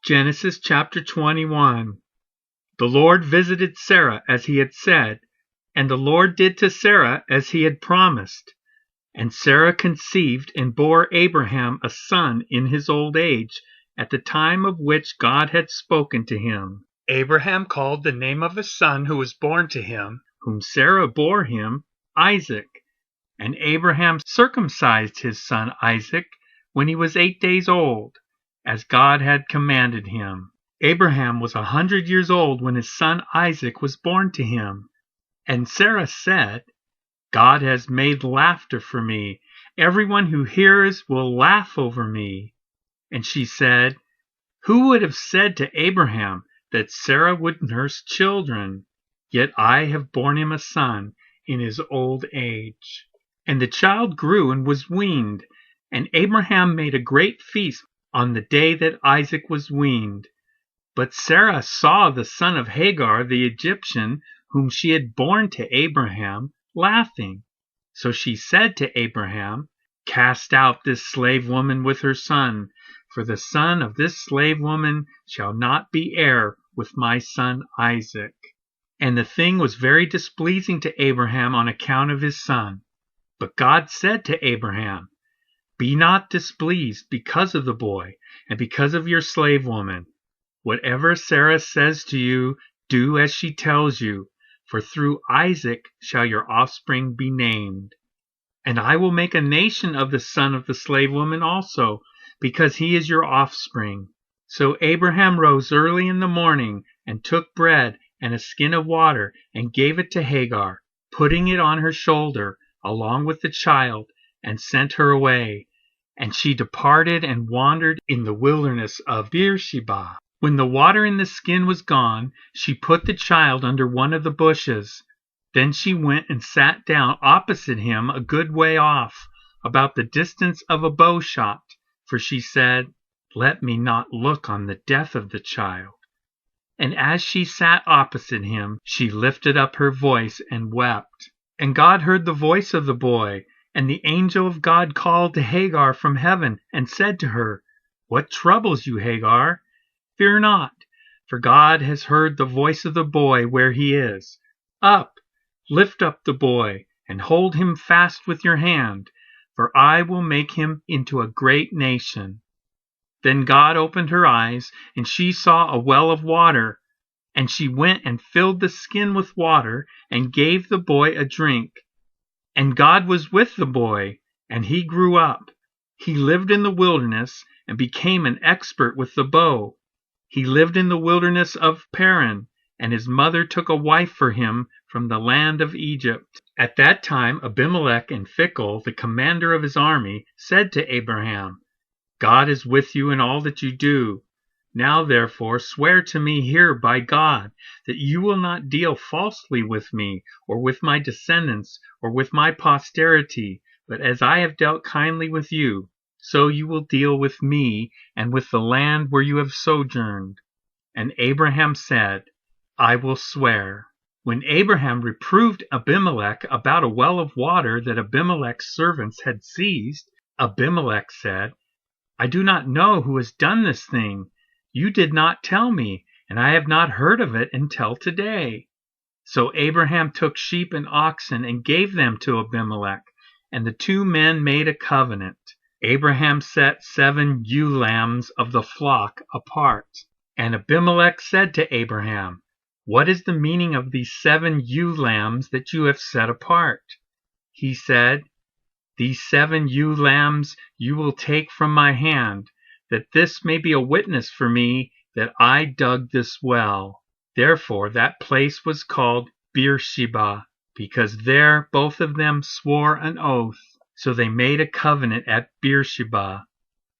Genesis chapter 21. The Lord visited Sarah as he had said, and the Lord did to Sarah as he had promised. And Sarah conceived and bore Abraham a son in his old age, at the time of which God had spoken to him. Abraham called the name of his son who was born to him, whom Sarah bore him, Isaac. And Abraham circumcised his son Isaac when he was 8 days old, as God had commanded him. Abraham was 100 years old when his son Isaac was born to him. And Sarah said, God has made laughter for me. Everyone who hears will laugh over me. And she said, Who would have said to Abraham that Sarah would nurse children? Yet I have borne him a son in his old age. And the child grew and was weaned, and Abraham made a great feast on the day that Isaac was weaned. But Sarah saw the son of Hagar the Egyptian, whom she had borne to Abraham, laughing. So she said to Abraham, Cast out this slave woman with her son, for the son of this slave woman shall not be heir with my son Isaac. And the thing was very displeasing to Abraham on account of his son. But God said to Abraham, Be not displeased because of the boy, and because of your slave woman. Whatever Sarah says to you, do as she tells you, for through Isaac shall your offspring be named. And I will make a nation of the son of the slave woman also, because he is your offspring. So Abraham rose early in the morning, and took bread and a skin of water, and gave it to Hagar, putting it on her shoulder, along with the child, and sent her away. And she departed and wandered in the wilderness of Beersheba. When the water in the skin was gone, she put the child under one of the bushes. Then she went and sat down opposite him a good way off, about the distance of a bow shot, for she said, Let me not look on the death of the child. And as she sat opposite him, she lifted up her voice and wept. And God heard the voice of the boy, and the angel of God called to Hagar from heaven, and said to her, What troubles you, Hagar? Fear not, for God has heard the voice of the boy where he is. Up, lift up the boy, and hold him fast with your hand, for I will make him into a great nation. Then God opened her eyes, and she saw a well of water. And she went and filled the skin with water, and gave the boy a drink. And God was with the boy, and he grew up. He lived in the wilderness, and became an expert with the bow. He lived in the wilderness of Paran, and his mother took a wife for him from the land of Egypt. At that time Abimelech and Phicol, the commander of his army, said to Abraham, God is with you in all that you do. Now therefore swear to me here by God, that you will not deal falsely with me, or with my descendants, or with my posterity, but as I have dealt kindly with you, so you will deal with me, and with the land where you have sojourned. And Abraham said, I will swear. When Abraham reproved Abimelech about a well of water that Abimelech's servants had seized, Abimelech said, I do not know who has done this thing. You did not tell me, and I have not heard of it until today. So Abraham took sheep and oxen and gave them to Abimelech, and the two men made a covenant. Abraham set 7 ewe lambs of the flock apart. And Abimelech said to Abraham, What is the meaning of these 7 ewe lambs that you have set apart? He said, These 7 ewe lambs you will take from my hand, that this may be a witness for me that I dug this well. Therefore that place was called Beersheba, because there both of them swore an oath. So they made a covenant at Beersheba.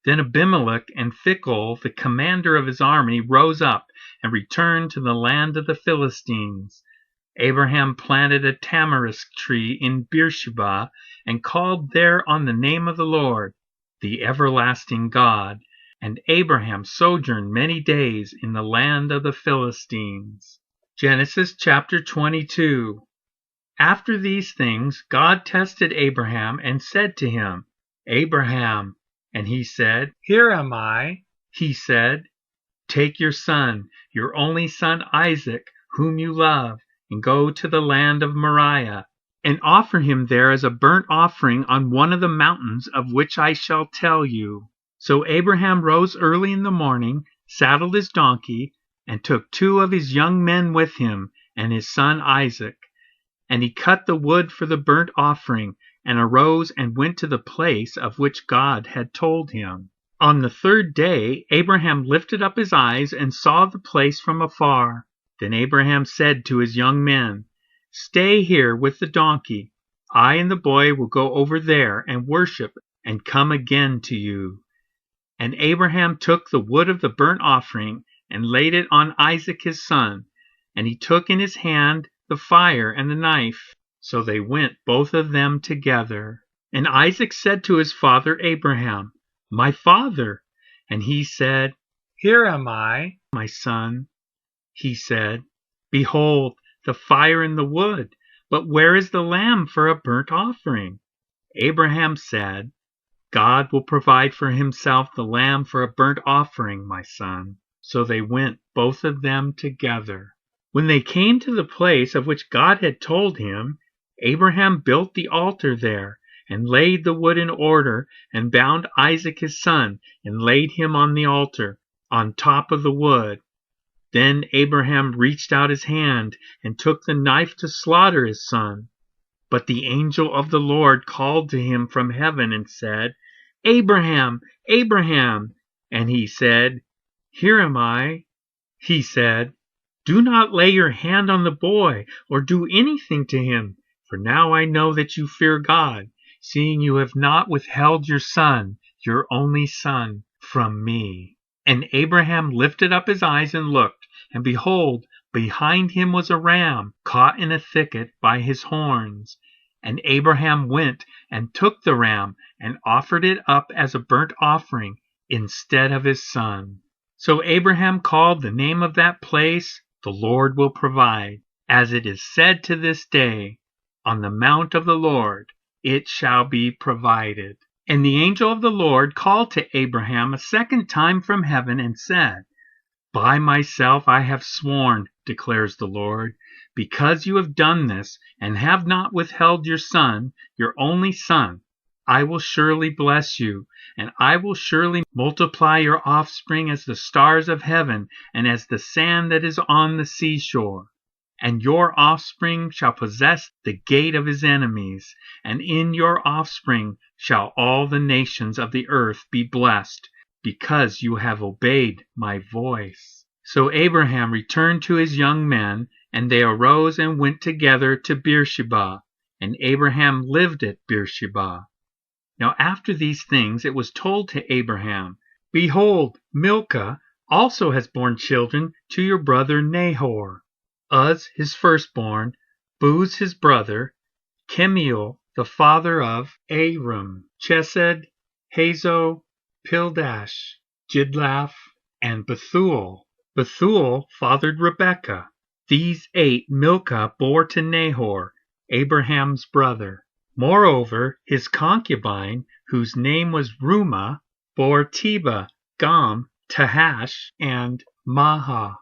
Then Abimelech and Phicol, the commander of his army, rose up and returned to the land of the Philistines. Abraham planted a tamarisk tree in Beersheba, and called there on the name of the Lord, the everlasting God. And Abraham sojourned many days in the land of the Philistines. Genesis chapter 22. After these things, God tested Abraham and said to him, Abraham. And he said, Here am I. He said, take your son, your only son Isaac, whom you love, and go to the land of Moriah, and offer him there as a burnt offering on one of the mountains of which I shall tell you." So Abraham rose early in the morning, saddled his donkey, and took 2 of his young men with him and his son Isaac. And he cut the wood for the burnt offering, and arose and went to the place of which God had told him. On the 3rd day Abraham lifted up his eyes and saw the place from afar. Then Abraham said to his young men, "Stay here with the donkey. I and the boy will go over there and worship and come again to you." And Abraham took the wood of the burnt offering and laid it on Isaac his son, and he took in his hand the fire and the knife. So they went both of them together. And Isaac said to his father Abraham, "My father." And he said, "Here am I, my son." He said, "Behold, the fire and the wood, but where is the lamb for a burnt offering?" Abraham said, "God will provide for himself the lamb for a burnt offering, my son." So they went both of them together. When they came to the place of which God had told him, Abraham built the altar there, and laid the wood in order, and bound Isaac his son, and laid him on the altar, on top of the wood. Then Abraham reached out his hand, and took the knife to slaughter his son. But the angel of the Lord called to him from heaven and said, "Abraham, Abraham." And he said, "Here am I." He said, "Do not lay your hand on the boy, or do anything to him, for now I know that you fear God, seeing you have not withheld your son, your only son, from me." And Abraham lifted up his eyes and looked, and behold, behind him was a ram, caught in a thicket by his horns. And Abraham went and took the ram, and offered it up as a burnt offering instead of his son. So Abraham called the name of that place, "The Lord will provide," as it is said to this day, "On the mount of the Lord it shall be provided." And the angel of the Lord called to Abraham a second time from heaven and said, "By myself I have sworn, declares the Lord, because you have done this and have not withheld your son, your only son, I will surely bless you, and I will surely multiply your offspring as the stars of heaven and as the sand that is on the seashore. And your offspring shall possess the gate of his enemies, and in your offspring shall all the nations of the earth be blessed, because you have obeyed my voice." So Abraham returned to his young men, and they arose and went together to Beersheba, and Abraham lived at Beersheba. Now after these things it was told to Abraham, "Behold, Milcah also has borne children to your brother Nahor, Uz his firstborn, Buz his brother, Kemuel the father of Aram, Chesed, Hazo, Pildash, Jidlaph, and Bethuel. Bethuel fathered Rebekah. These 8 Milcah bore to Nahor, Abraham's brother. Moreover, his concubine, whose name was Reumah, bore Tebah, Gam, Tahash, and Mahah.